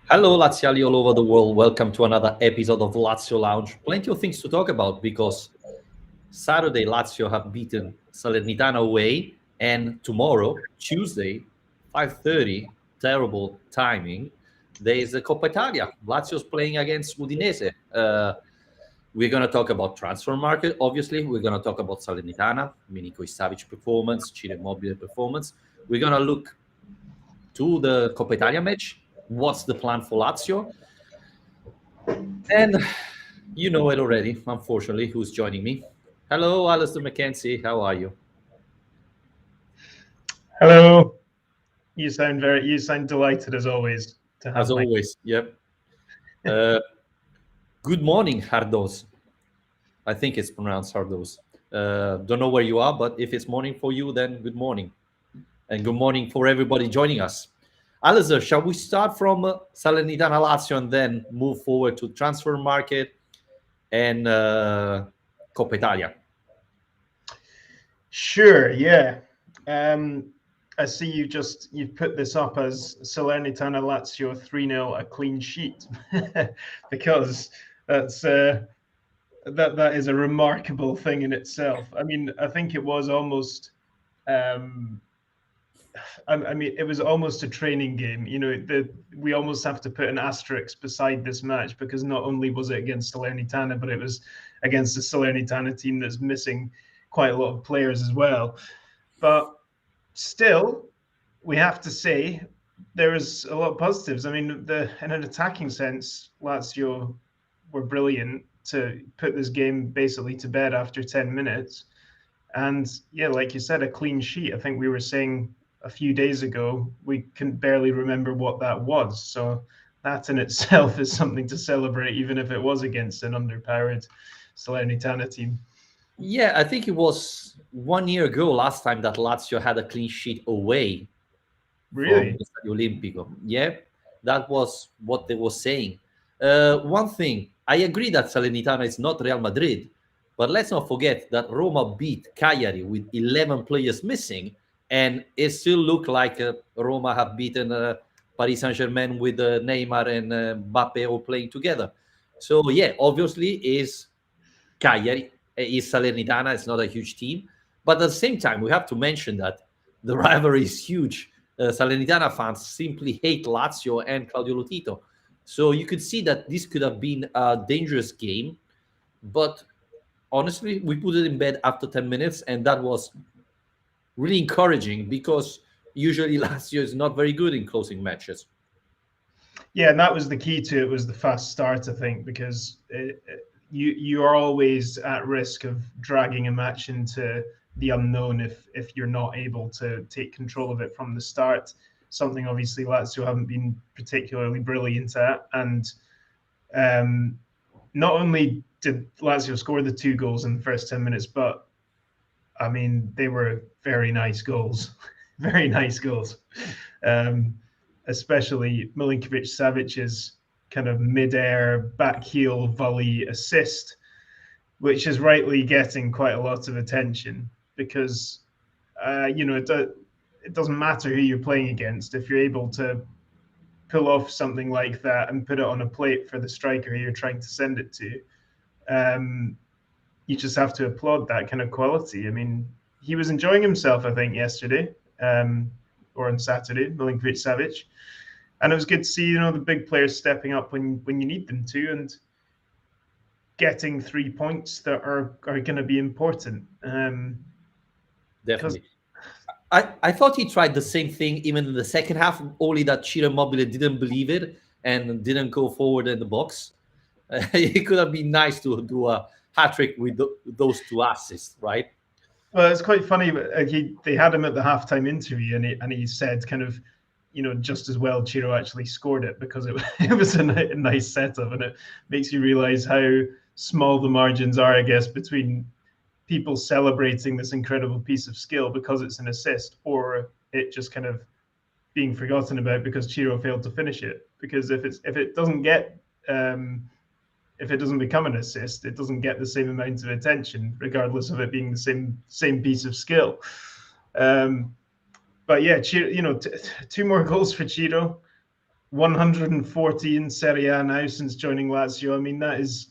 Hello, Laziali all over the world. Welcome to another episode of Lazio Lounge. Plenty of things to talk about because Saturday Lazio have beaten Salernitana away, and tomorrow, Tuesday, 5:30, terrible timing. There is a Coppa Italia. Lazio's playing against Udinese. We're going to talk about transfer market. Obviously, we're going to talk about Salernitana, Milinkovic Savic performance, Ciro Immobile performance. We're going to look to the Coppa Italia match. What's the plan for Lazio? And you know it already, unfortunately, who's joining me. Hello, Alasdair McKenzie. How are you? Hello. You sound delighted as always to have As me. always, yep. Good morning, Hardos. I think it's pronounced Hardos. Don't know where you are, but if it's morning for you, then good morning. And good morning for everybody joining us. Alasdair, shall we start from Salernitana-Lazio and then move forward to transfer market and Coppa Italia? Sure, yeah. I see you've put this up as Salernitana-Lazio 3-0 a clean sheet because that is a remarkable thing in itself. I mean, I think it was almost it was almost a training game. We almost have to put an asterisk beside this match because not only was it against Salernitana, but it was against the Salernitana team that's missing quite a lot of players as well. But still, we have to say there was a lot of positives. I mean, in an attacking sense, Lazio were brilliant to put this game basically to bed after 10 minutes. And yeah, like you said, a clean sheet. I think we were saying a few days ago, we can barely remember what that was. So that in itself is something to celebrate, even if it was against an underpowered Salernitana team. Yeah, I think it was 1 year ago last time that Lazio had a clean sheet away from Really? the Stadio Olimpico. Yeah, that was what they were saying. One thing, I agree that Salernitana is not Real Madrid, but let's not forget that Roma beat Cagliari with 11 players missing, and it still looked like Roma have beaten Paris Saint-Germain with Neymar and Mbappe all playing together. So yeah, obviously is Cagliari, is Salernitana. It's not a huge team, but at the same time, we have to mention that the rivalry is huge. Salernitana fans simply hate Lazio and Claudio Lotito. So you could see that this could have been a dangerous game, but honestly, we put it in bed after 10 minutes, and that was really encouraging because usually Lazio is not very good in closing matches. Yeah, and that was the key to it, was the fast start, I think, because you are always at risk of dragging a match into the unknown if you're not able to take control of it from the start. Something obviously Lazio haven't been particularly brilliant at, and not only did Lazio score the 2 goals in the first 10 minutes, but I mean they were very nice goals, very nice goals. Especially Milinkovic Savic's kind of mid-air back heel volley assist, which is rightly getting quite a lot of attention because it doesn't matter who you're playing against if you're able to pull off something like that and put it on a plate for the striker who you're trying to send it to. You just have to applaud that kind of quality. I mean, he was enjoying himself, I think, yesterday or on Saturday, Milinkovic Savic. And it was good to see, the big players stepping up when you need them to and getting 3 points that are going to be important. Definitely. I thought he tried the same thing even in the second half, only that Ciro Immobile didn't believe it and didn't go forward in the box. It could have been nice to do a hat trick with those 2 assists, right? Well, it's quite funny. They had him at the halftime interview, and he said kind of, just as well Ciro actually scored it because it was a nice setup, and it makes you realize how small the margins are, I guess, between people celebrating this incredible piece of skill because it's an assist, or it just kind of being forgotten about because Ciro failed to finish it. Because if it doesn't become an assist, it doesn't get the same amount of attention, regardless of it being the same piece of skill. But yeah, Ciro, 2 more goals for Ciro. 140 in Serie A now since joining Lazio. I mean, that is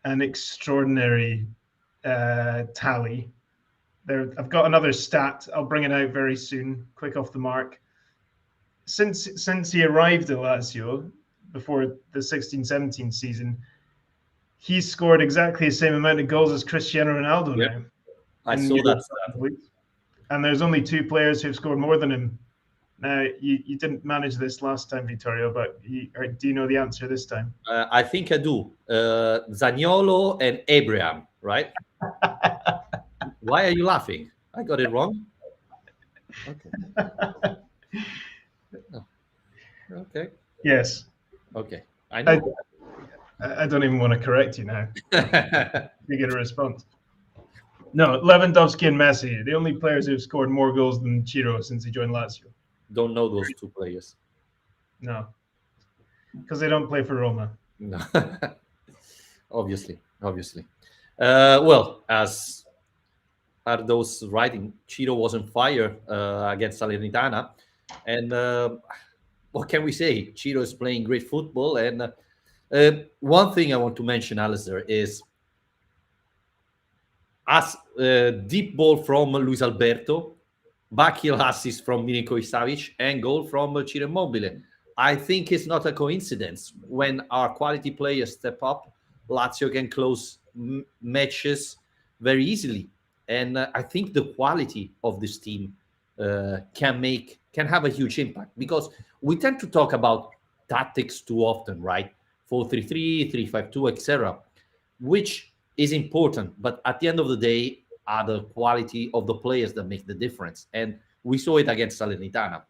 an extraordinary tally. I've got another stat. I'll bring it out very soon. Quick off the mark. Since he arrived at Lazio before the 16-17 season, he's scored exactly the same amount of goals as Cristiano Ronaldo Yep. now. I saw that stat. And there's only 2 players who've scored more than him. Now, you didn't manage this last time, Vittorio, but do you know the answer this time? I think I do. Zaniolo and Abraham, right? Why are you laughing? I got it wrong. Okay. Oh. Okay. Yes. Okay. I know. I don't even want to correct you now. You get a response. No, Lewandowski and Messi, the only players who've scored more goals than Ciro since he joined Lazio. Don't know those 2 players. No, because they don't play for Roma. No. Obviously. Well, as are those writing, Ciro was on fire against Salernitana, and what can we say? Ciro is playing great football, and one thing I want to mention, Alasdair, is as deep ball from Luis Alberto, backheel assist from Milinkovic Savic, and goal from Ciro Immobile. I think it's not a coincidence. When our quality players step up, Lazio can close matches very easily. And I think the quality of this team can have a huge impact, because we tend to talk about tactics too often, right? 4-3-3, 3-5-2, etc., which is important. But at the end of the day, are the quality of the players that make the difference. And we saw it against Salernitana.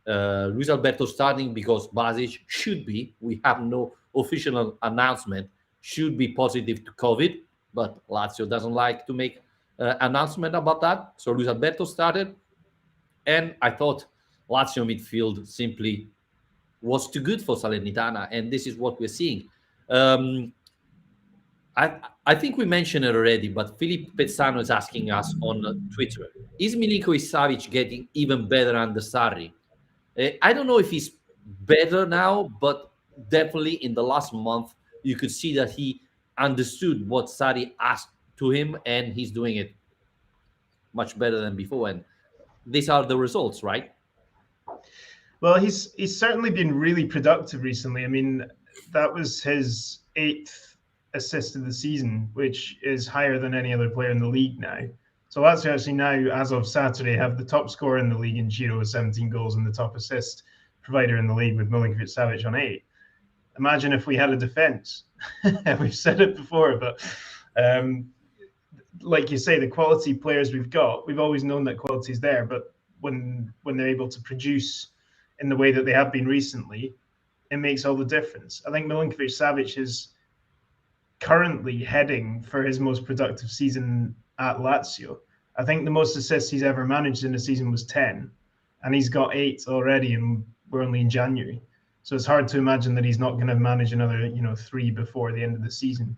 Luis Alberto starting because Basic should be, we have no official announcement, should be positive to COVID, but Lazio doesn't like to make announcement about that. So Luis Alberto started, and I thought Lazio midfield simply was too good for Salernitana, and this is what we're seeing. I think we mentioned it already, but Philip Pezzano is asking us on Twitter, is Milinkovic Savic getting even better under Sarri? I don't know if he's better now, but definitely in the last month, you could see that he understood what Sarri asked to him, and he's doing it much better than before. And these are the results, right? Well, he's certainly been really productive recently. I mean, that was his 8th assist of the season, which is higher than any other player in the league now. So Lazio actually now, as of Saturday, have the top scorer in the league in Ciro with 17 goals and the top assist provider in the league with Milinkovic Savic on 8. Imagine if we had a defence. We've said it before, but like you say, the quality players we've got, we've always known that quality is there, but when they're able to produce in the way that they have been recently, it makes all the difference. I think Milinkovic Savic is currently heading for his most productive season at Lazio. I think the most assists he's ever managed in a season was 10, and he's got 8 already, and we're only in January. So it's hard to imagine that he's not going to manage another, 3 before the end of the season.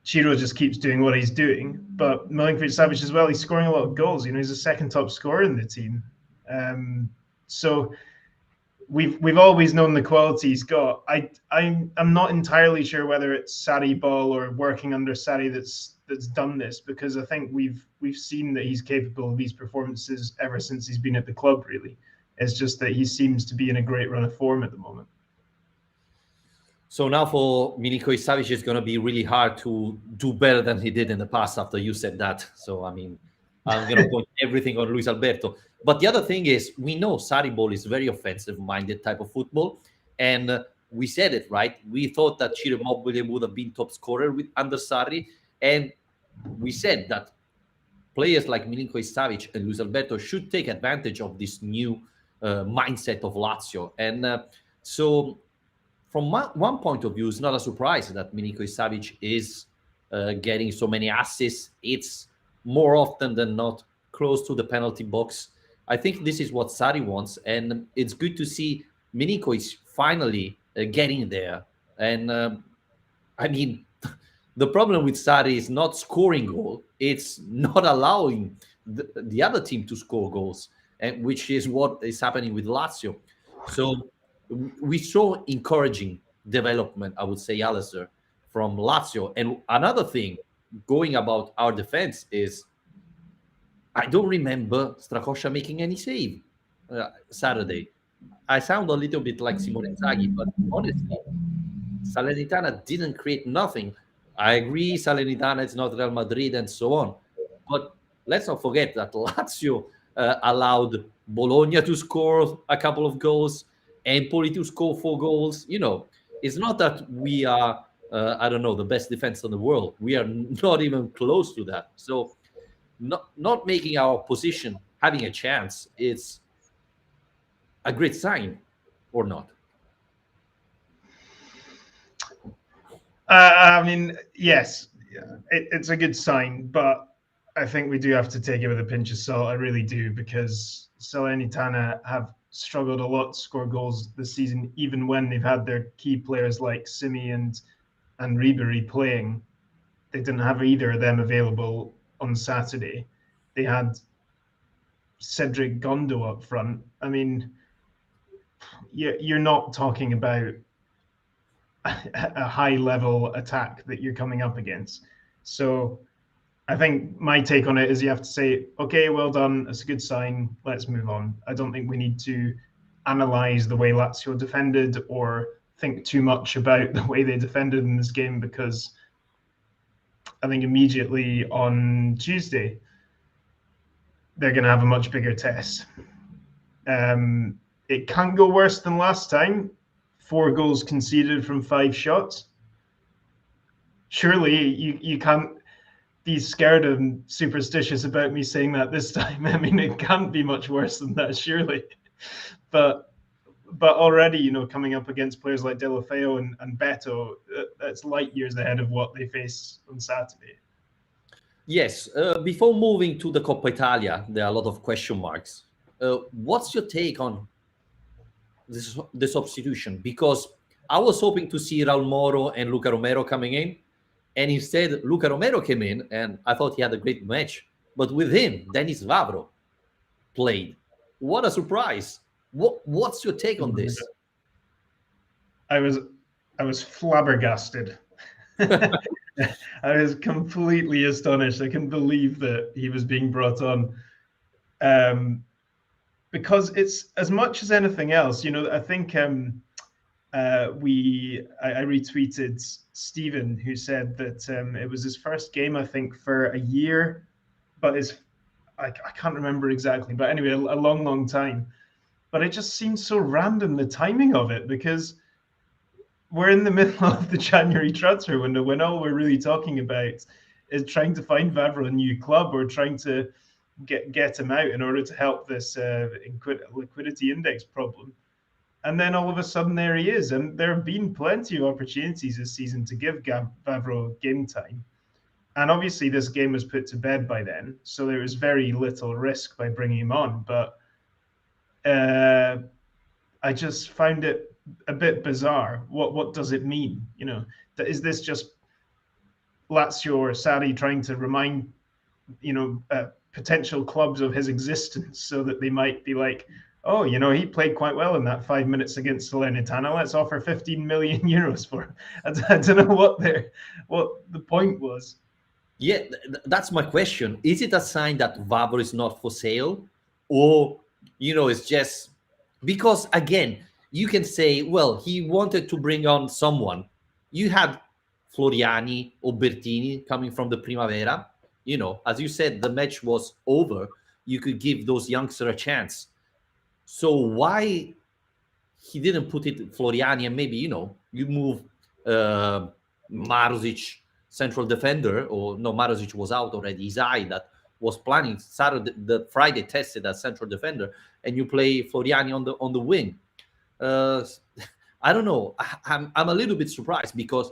Ciro just keeps doing what he's doing, but Milinkovic Savic as well, he's scoring a lot of goals. He's the second top scorer in the team. So we've always known the quality he's got. I'm not entirely sure whether it's Sarri ball or working under Sarri that's done this, because I think we've seen that he's capable of these performances ever since he's been at the club, really. It's just that he seems to be in a great run of form at the moment. So now for Milinkovic Savic, it's going to be really hard to do better than he did in the past after you said that. So, I mean, I'm going to point everything on Luis Alberto. But the other thing is, we know Sarri ball is very offensive-minded type of football. And we said it, right? We thought that Ciro Immobile would have been top scorer under Sarri. And we said that players like Milinkovic Savic and Luis Alberto should take advantage of this new mindset of Lazio. And so from one point of view, it's not a surprise that Milinkovic Savic is getting so many assists. It's more often than not close to the penalty box. I think this is what Sarri wants, and it's good to see Milinkovic finally getting there. And I mean, the problem with Sarri is not scoring goal; it's not allowing the other team to score goals, and which is what is happening with Lazio. So we saw encouraging development, I would say, Alasdair, from Lazio. And another thing, going about our defense, is I don't remember Strakosha making any save Saturday. I sound a little bit like Simone Inzaghi, but honestly, Salernitana didn't create nothing. I agree, Salernitana is not Real Madrid and so on. But let's not forget that Lazio allowed Bologna to score a couple of goals, Empoli to score 4 goals. It's not that we are, I don't know, the best defense in the world. We are not even close to that. So, not making our position having a chance is a great sign, or not. I mean, yes, it's a good sign, but I think we do have to take it with a pinch of salt. I really do, because Salernitana have struggled a lot to score goals this season, even when they've had their key players like Simi and Ribery playing. They didn't have either of them available on Saturday. They had Cedric Gondo up front. I mean, you're not talking about a high level attack that you're coming up against. So I think my take on it is you have to say, okay, well done. That's a good sign. Let's move on. I don't think we need to analyze the way Lazio defended or think too much about the way they defended in this game, because I think immediately on Tuesday, they're going to have a much bigger test. It can't go worse than last time. 4 goals conceded from 5 shots. Surely you can't be scared and superstitious about me saying that this time. I mean, it can't be much worse than that, surely. But already, coming up against players like Deulofeu and Beto, that's light years ahead of what they face on Saturday. Yes. Before moving to the Coppa Italia, there are a lot of question marks. What's your take on the substitution? Because I was hoping to see Raul Moro and Luca Romero coming in, and instead Luca Romero came in, and I thought he had a great match. But with him, Denis Vavro played. What a surprise! What's your take on this? I was flabbergasted. I was completely astonished. I couldn't believe that he was being brought on. Because it's, as much as anything else, I think I retweeted Stephen, who said that it was his first game, I think, for a year, but I can't remember exactly, but anyway, a long, long time. But it just seems so random, the timing of it, because we're in the middle of the January transfer window, when all we're really talking about is trying to find Vavro a new club, or trying to get him out in order to help this liquidity index problem. And then all of a sudden, there he is. And there have been plenty of opportunities this season to give Vavro game time. And obviously, this game was put to bed by then, so there was very little risk by bringing him on. But I just found it a bit bizarre. What does it mean? Is this just Lazio or Sarri trying to remind potential clubs of his existence, so that they might be like, oh, he played quite well in that 5 minutes against Salernitana. Let's offer 15 million euros for him. I don't know what the point was. Yeah, that's my question. Is it a sign that Vavro is not for sale, or it's just because, again, you can say, well, he wanted to bring on someone. You had Floriani or Bertini coming from the Primavera. As you said, the match was over. You could give those youngsters a chance. So why he didn't put it Floriani, and maybe, you move Marusic, central defender, or no, Marusic was out already. Izai, that was planning Saturday, the Friday tested as central defender, and you play Floriani on the wing. I don't know. I'm a little bit surprised, because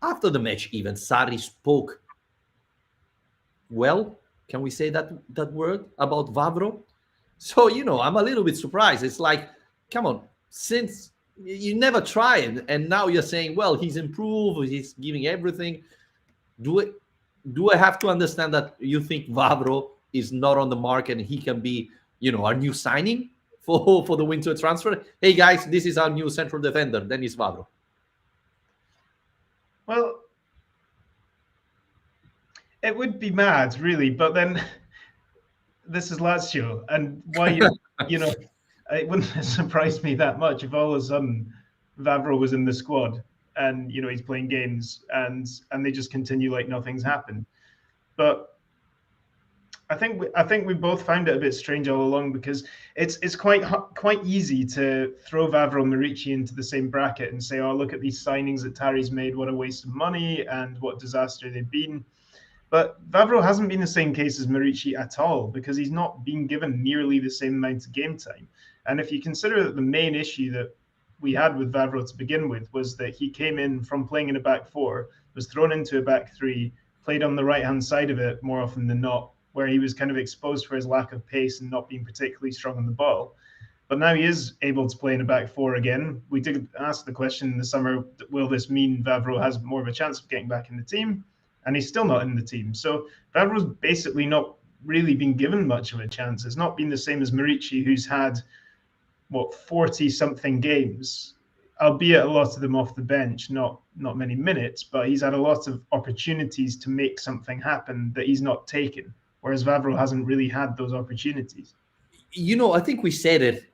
after the match, even Sarri spoke well. Can we say that word about Vavro? So I'm a little bit surprised. It's like, come on, since you never tried, and now you're saying, well, he's improved, he's giving everything. Do I have to understand that you think Vavro is not on the market and he can be, our new signing for the winter transfer. Hey guys, this is our new central defender, Dennis Vavro. Well, it would be mad, really, but then this is Lazio, and why it wouldn't have surprised me that much if all of a sudden Vavro was in the squad and he's playing games and they just continue like nothing's happened. But I think we both found it a bit strange all along, because it's quite easy to throw Vavro and Murici into the same bracket and say, oh, look at these signings that Tari's made, what a waste of money and what disaster they've been. But Vavro hasn't been the same case as Murici at all, because he's not been given nearly the same amount of game time. And if you consider that the main issue that we had with Vavro to begin with was that he came in from playing in a back four, was thrown into a back three, played on the right-hand side of it more often than not, where he was kind of exposed for his lack of pace and not being particularly strong on the ball. But now he is able to play in a back four again. We did ask the question in the summer, will this mean Vavro has more of a chance of getting back in the team? And he's still not in the team. So Vavro's basically not really been given much of a chance. It's not been the same as Murici, who's had, 40-something games, albeit a lot of them off the bench, not many minutes, but he's had a lot of opportunities to make something happen that he's not taken, whereas Vavro hasn't really had those opportunities. I think we said it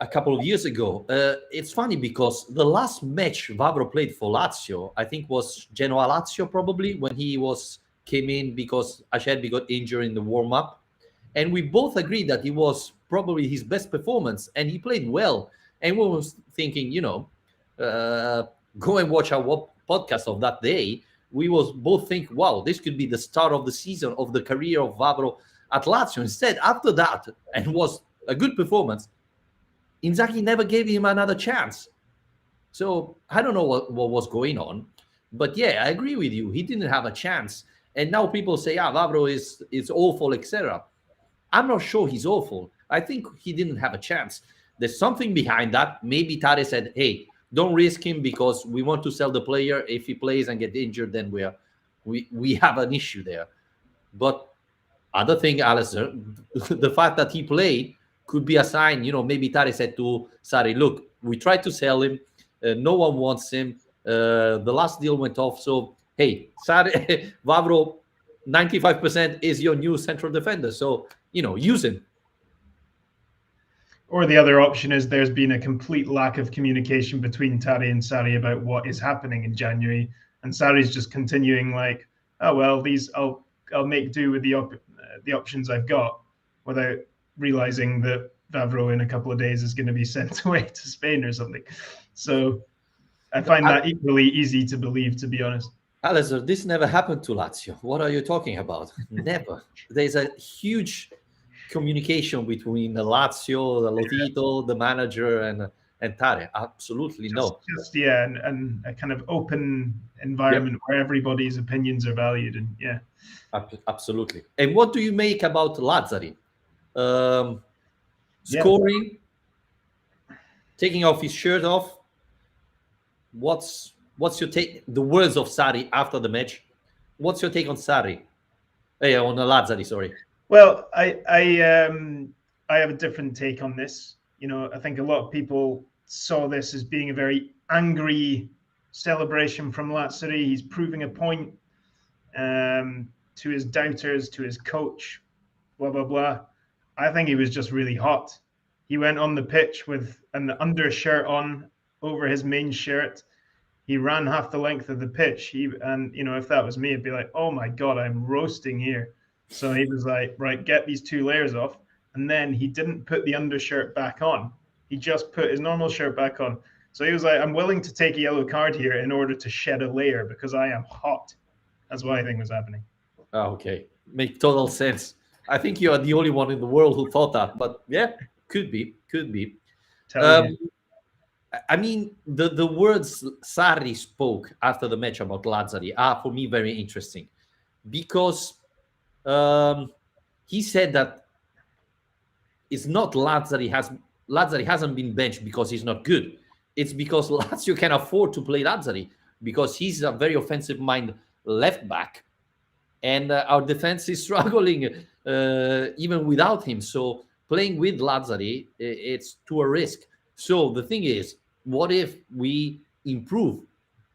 a couple of years ago. It's funny because the last match Vavro played for Lazio, I think was Genoa-Lazio probably, when he came in because Acerbi got injured in the warm-up. And we both agreed that it was probably his best performance, and he played well. And we were thinking, go and watch our podcast of that day. We was both think, wow, this could be the start of the season, of the career of Vavro at Lazio. Instead, after that, and was a good performance, Inzaghi never gave him another chance. So I don't know what was going on. But yeah, I agree with you. He didn't have a chance. And now people say, Vavro is awful, etc. I'm not sure he's awful. I think he didn't have a chance. There's something behind that. Maybe Tare said, hey, don't risk him because we want to sell the player. If he plays and get injured, then we have an issue there. But other thing, Alasdair, the fact that he played could be a sign. Maybe Tare said to Sarri, look, we tried to sell him. No one wants him. The last deal went off. So, hey, Sarri, Vavro, 95% is your new central defender. So, use him. Or the other option is there's been a complete lack of communication between Tari and Sarri about what is happening in January, and Sarri's just continuing like, oh well, these I'll make do with the options I've got, without realizing that Vavro in a couple of days is going to be sent away to Spain or something. So I find that equally easy to believe, to be honest. Alasdair, this never happened to Lazio. What are you talking about? Never. There's a huge communication between the Lazio, the Lotito, the manager, and Tare. Absolutely no. And a kind of open environment where everybody's opinions are valued. And yeah. Absolutely. And what do you make about Lazzari? Scoring, taking off his shirt off. What's your take? The words of Sarri after the match. What's your take on Sarri? On Lazzari, sorry. Well, I have a different take on this. I think a lot of people saw this as being a very angry celebration from Lazzari. He's proving a point to his doubters, to his coach, blah, blah, blah. I think he was just really hot. He went on the pitch with an undershirt on over his main shirt. He ran half the length of the pitch. If that was me, I'd be like, oh my God, I'm roasting here. So he was like, right, get these two layers off. And then he didn't put the undershirt back on. He just put his normal shirt back on. So he was like, I'm willing to take a yellow card here in order to shed a layer because I am hot. That's what I think was happening. Okay. Make total sense. I think you are the only one in the world who thought that. But yeah, could be. I mean, the words Sarri spoke after the match about Lazzari are, for me, very interesting. Because he said that it's not Lazzari hasn't been benched because he's not good. It's because Lazio can afford to play Lazzari because he's a very offensive mind left back, and our defense is struggling even without him. So playing with Lazzari, it's to a risk. So the thing is, what if we improve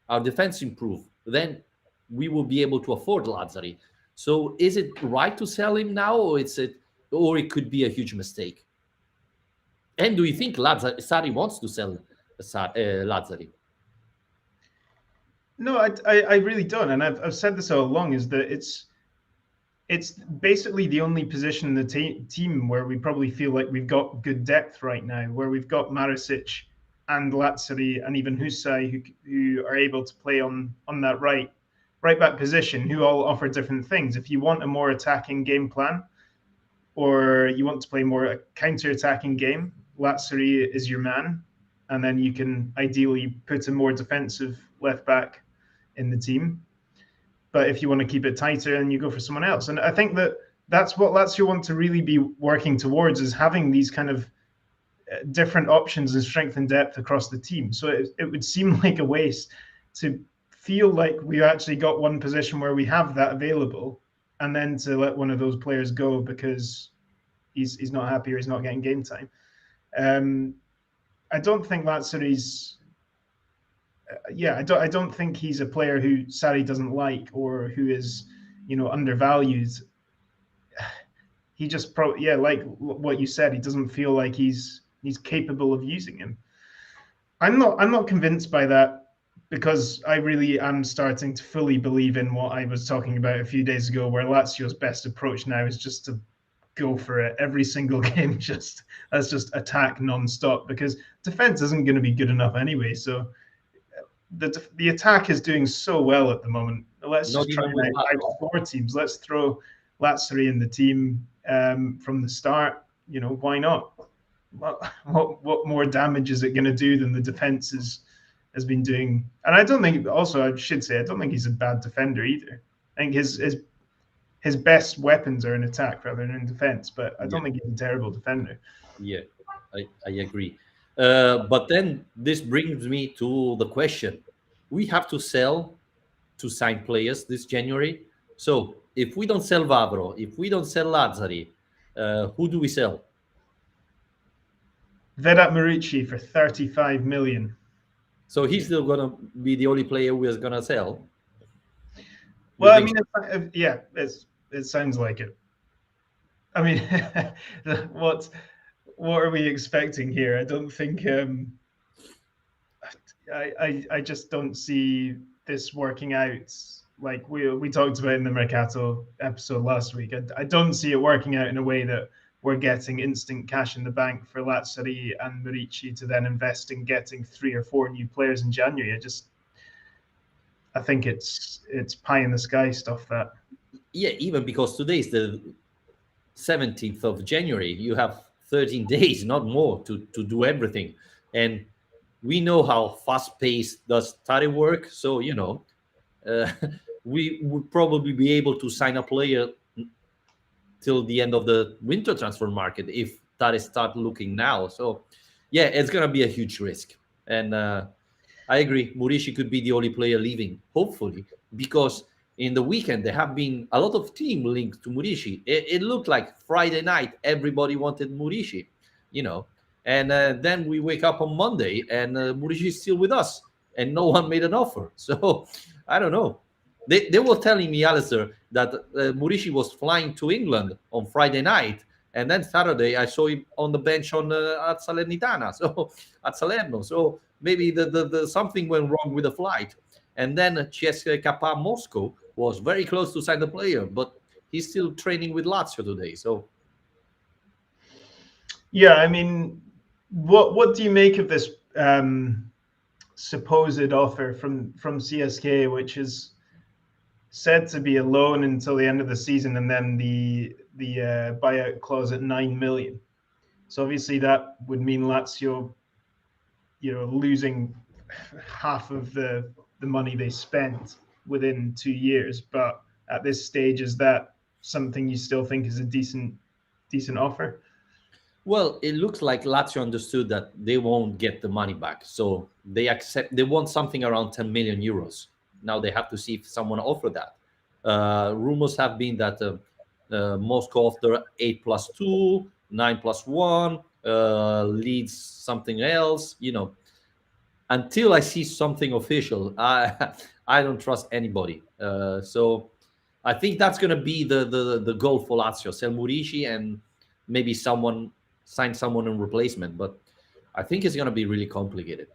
our defense improve? Then we will be able to afford Lazzari. So is it right to sell him now, or it could be a huge mistake? And do you think Sarri wants to sell Lazzari? No, I really don't, and I've said this all along. Is that it's basically the only position in the team where we probably feel like we've got good depth right now, where we've got Marisic and Lazzari and even Husai who are able to play on that right back position, who all offer different things. If you want a more attacking game plan, or you want to play more a counter-attacking game, Lazzari is your man, and then you can ideally put a more defensive left back in the team. But if you want to keep it tighter, then you go for someone else. And I think that's what Lazio want to really be working towards, is having these kind of different options and strength and depth across the team. So it would seem like a waste to feel like we actually got one position where we have that available, and then to let one of those players go because he's not happy or he's not getting game time. I don't think Lazzari's. I don't think he's a player who Sarri doesn't like or who is, undervalued. He just like what you said, he doesn't feel like he's capable of using him. I'm not convinced by that, because I really am starting to fully believe in what I was talking about a few days ago, where Lazio's best approach now is just to go for it every single game. Let's just attack non-stop, because defense isn't going to be good enough anyway. So the attack is doing so well at the moment. Let's Not just try even and with outscore teams. Let's throw Lazzari in the team from the start. Why not? What more damage is it going to do than the defense has been doing? And I don't think. Also, I should say, I don't think he's a bad defender either. I think his best weapons are in attack rather than in defense. But I don't think he's a terrible defender. Yeah, I agree. But then this brings me to the question: we have to sell to sign players this January. So if we don't sell Vavro, if we don't sell Lazzari, who do we sell? Vedat Murici for 35 million. So he's still gonna be the only player we are gonna sell. Well, I mean, it sounds like it. I mean, what are we expecting here? I don't think. I just don't see this working out like we talked about in the Mercato episode last week. I don't see it working out in a way that we're getting instant cash in the bank for Lazzari and Murici to then invest in getting 3 or 4 new players in January. I think it's pie in the sky stuff. That even because today is the 17th of January, you have 13 days, not more, to do everything. And we know how fast-paced does study work. So, we would probably be able to sign a player till the end of the winter transfer market if Tare start looking now. So, yeah, it's going to be a huge risk. And I agree, Murici could be the only player leaving, hopefully, because in the weekend there have been a lot of team linked to Murici. It looked like Friday night everybody wanted Murici, and then we wake up on Monday and Murici is still with us and no one made an offer. So I don't know. They were telling me, Alasdair, that Murici was flying to England on Friday night, and then Saturday I saw him on the bench at Salernitana, so at Salerno. So maybe the something went wrong with the flight. And then CSKA Moscow was very close to sign the player, but he's still training with Lazio today. So yeah, I mean, what do you make of this supposed offer from CSKA, which is said to be a loan until the end of the season, and then the buyout clause at 9 million? So obviously that would mean Lazio, losing half of the money they spent within 2 years. But at this stage, is that something you still think is a decent offer? well, it looks like Lazio understood that they won't get the money back, so they want something around 10 million euros. Now they have to see if someone offer that. Rumors have been that Moscow offered 8 plus 2, 9+1, Leeds something else. Until I see something official, I don't trust anybody. So I think that's going to be the goal for Lazio: sell Murici and maybe sign someone in replacement. But I think it's going to be really complicated.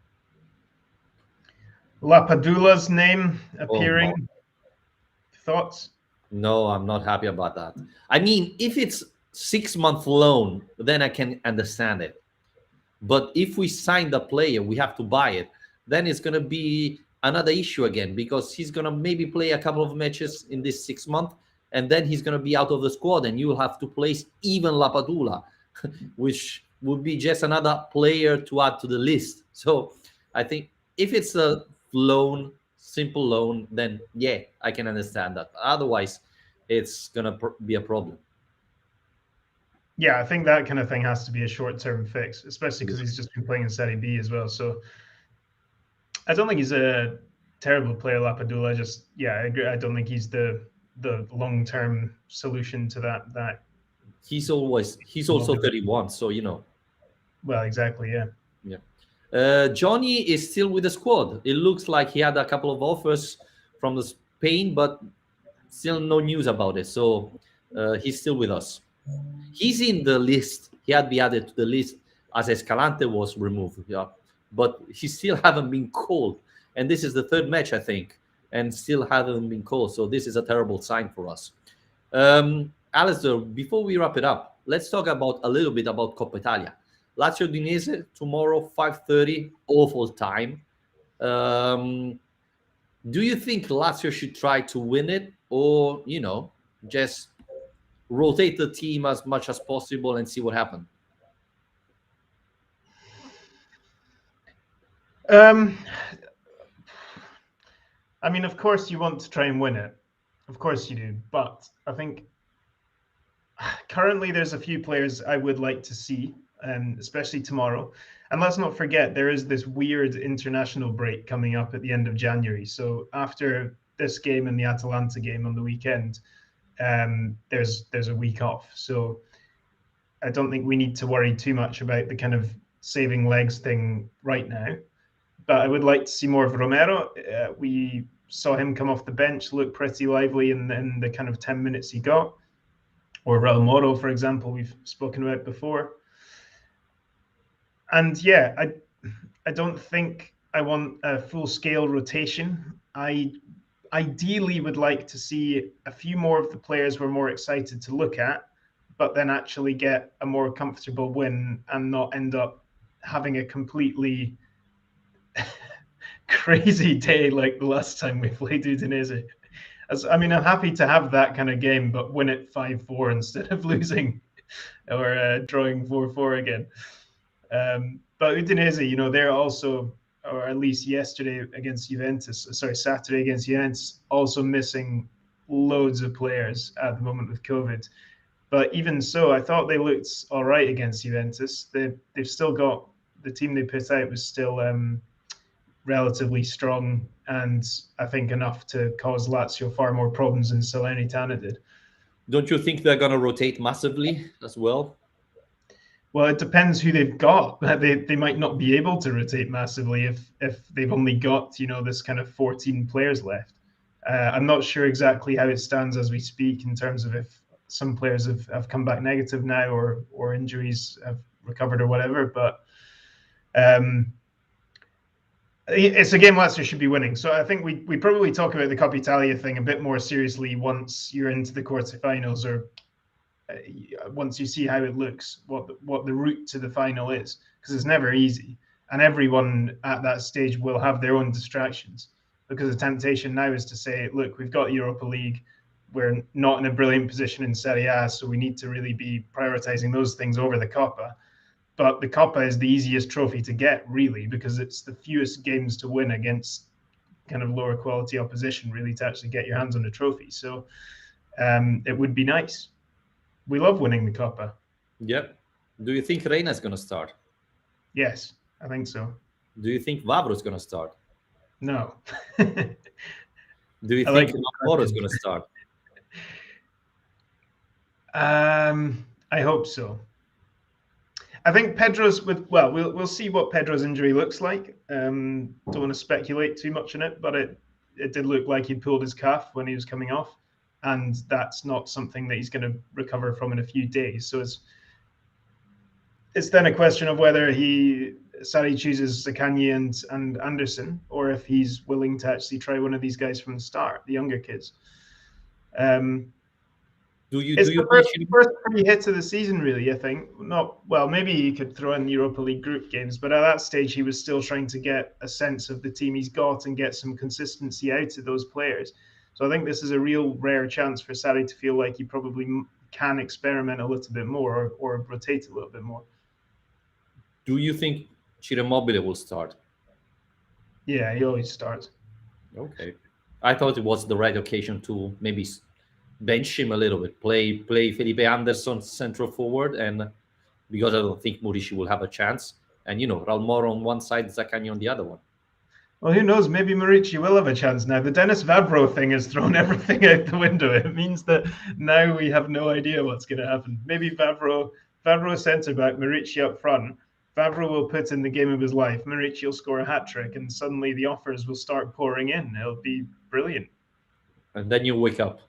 Lapadula's name Oh no, appearing. Thoughts? no, I'm not happy about that. I mean, if it's 6 month loan, then I can understand it. But if we sign the player, we have to buy it. Then it's going to be another issue again because he's going to maybe play a couple of matches in this 6 month, and then he's going to be out of the squad, and you will have to place even Lapadula, which would be just another player to add to the list. So I think if it's a loan, simple loan, then yeah, I can understand that. Otherwise, it's going to be a problem. Yeah, I think that kind of thing has to be a short-term fix, especially because he's just been playing in Serie B as well. So I don't think he's a terrible player, Lapadula. Just yeah, I agree. I don't think he's the long-term solution to that. He's also 31, so Well, exactly. Yeah. yeah. Johnny is still with the squad. It looks like he had a couple of offers from the Spain, but still no news about it. So he's still with us. He's in the list. He had been added to the list as Escalante was removed. Yeah, but he still haven't been called, and this is the third match I think, and still haven't been called. So this is a terrible sign for us. Alasdair, before we wrap it up, let's talk about a little bit about Coppa Italia. Lazio Udinese tomorrow 5:30, awful time. Um, do you think Lazio should try to win it, or just rotate the team as much as possible and see what happens? I mean, of course, you want to try and win it. Of course, you do. But I think currently there's a few players I would like to see, especially tomorrow. And let's not forget, there is this weird international break coming up at the end of January. So after this game and the Atalanta game on the weekend, there's a week off. So I don't think we need to worry too much about the kind of saving legs thing right now. But I would like to see more of Romero. We saw him come off the bench, look pretty lively in the kind of 10 minutes he got. Or Raul Moro, for example, we've spoken about before. And yeah, I don't think I want a full-scale rotation. I ideally would like to see a few more of the players we're more excited to look at, but then actually get a more comfortable win and not end up having a completely crazy day like the last time we played Udinese. I mean, I'm happy to have that kind of game, but win it 5-4 instead of losing or drawing 4-4 again. But Udinese, they're also, or at least yesterday against Juventus, Saturday against Juventus, also missing loads of players at the moment with COVID. But even so, I thought they looked all right against Juventus. They've still got the team they put out was still relatively strong, and I think enough to cause Lazio far more problems than Salernitana did. Don't you think they're going to rotate massively as well? Well, it depends who they've got. They might not be able to rotate massively if they've only got this kind of 14 players left. I'm not sure exactly how it stands as we speak in terms of if some players have come back negative now or injuries have recovered or whatever. But it's a game Lazio should be winning. So I think we probably talk about the Coppa Italia thing a bit more seriously once you're into the quarterfinals, or once you see how it looks, what the route to the final is, because it's never easy, and everyone at that stage will have their own distractions. Because the temptation now is to say, look, we've got Europa League, we're not in a brilliant position in Serie A, so we need to really be prioritizing those things over the Coppa. But the Coppa is the easiest trophy to get, really, because it's the fewest games to win against kind of lower quality opposition, really, to actually get your hands on the trophy. So it would be nice. We love winning the Coppa. Yep. Do you think Reina is going to start? Yes, I think so. Do you think Vavro is going to start? No. Do you think Moro is going to start? I hope so. I think Pedro's we'll see what Pedro's injury looks like. Don't want to speculate too much on it, but it did look like he pulled his calf when he was coming off, and that's not something that he's going to recover from in a few days. So it's then a question of whether Sarri chooses Zaccagni and Anderson, or if he's willing to actually try one of these guys from the start, the younger kids. It's the first free hit of the season, really, I think. Maybe he could throw in Europa League group games, but at that stage he was still trying to get a sense of the team he's got and get some consistency out of those players. So I think this is a real rare chance for Sarri to feel like he probably can experiment a little bit more or rotate a little bit more. Do you think Ciro Immobile will start? Yeah, he always starts. Okay. I thought it was the right occasion to maybe bench him a little bit, play Felipe Anderson central forward, and because I don't think Murici will have a chance, and Raul Moro on one side, Zaccagni on the other one. Well, who knows? Maybe Murici will have a chance now. The Dennis Vavro thing has thrown everything out the window. It means that now we have no idea what's going to happen. Maybe Vavro centre back, Murici up front. Vavro will put in the game of his life. Murici will score a hat trick, and suddenly the offers will start pouring in. It'll be brilliant. And then you wake up.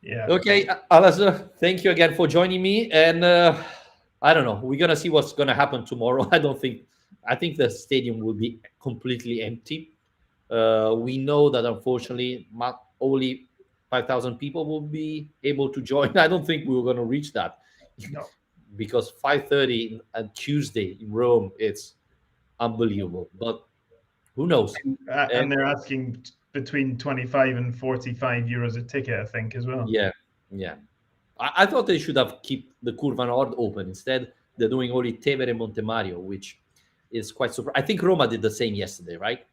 Yeah. Okay, Alasdair, thank you again for joining me. And I don't know, we're gonna see what's gonna happen tomorrow. I think the stadium will be completely empty. We know that unfortunately only 5,000 people will be able to join. I don't think we were gonna reach that. No. Because 5:30 on Tuesday in Rome, it's unbelievable. But who knows? And they're asking between 25 and 45 euros a ticket, I think, as well. Yeah. I thought they should have kept the Curva Nord open. Instead, they're doing only Tevere and Montemario, which is quite surprising. I think Roma did the same yesterday, right?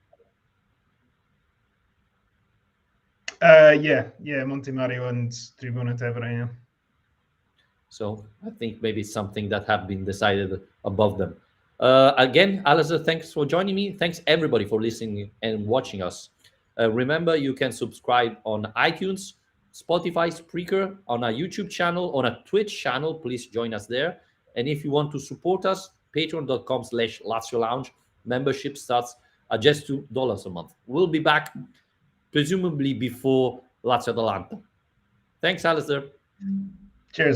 Yeah, Montemario and Tribuna Tevere, yeah. So I think maybe it's something that have been decided above them. Again, Alasdair, thanks for joining me. Thanks everybody for listening and watching us. Remember, you can subscribe on iTunes, Spotify, Spreaker, on our YouTube channel, on a Twitch channel. Please join us there. And if you want to support us, patreon.com/Lazio Lounge. Membership starts at just $2 a month. We'll be back presumably before Lazio Atalanta. Thanks, Alasdair.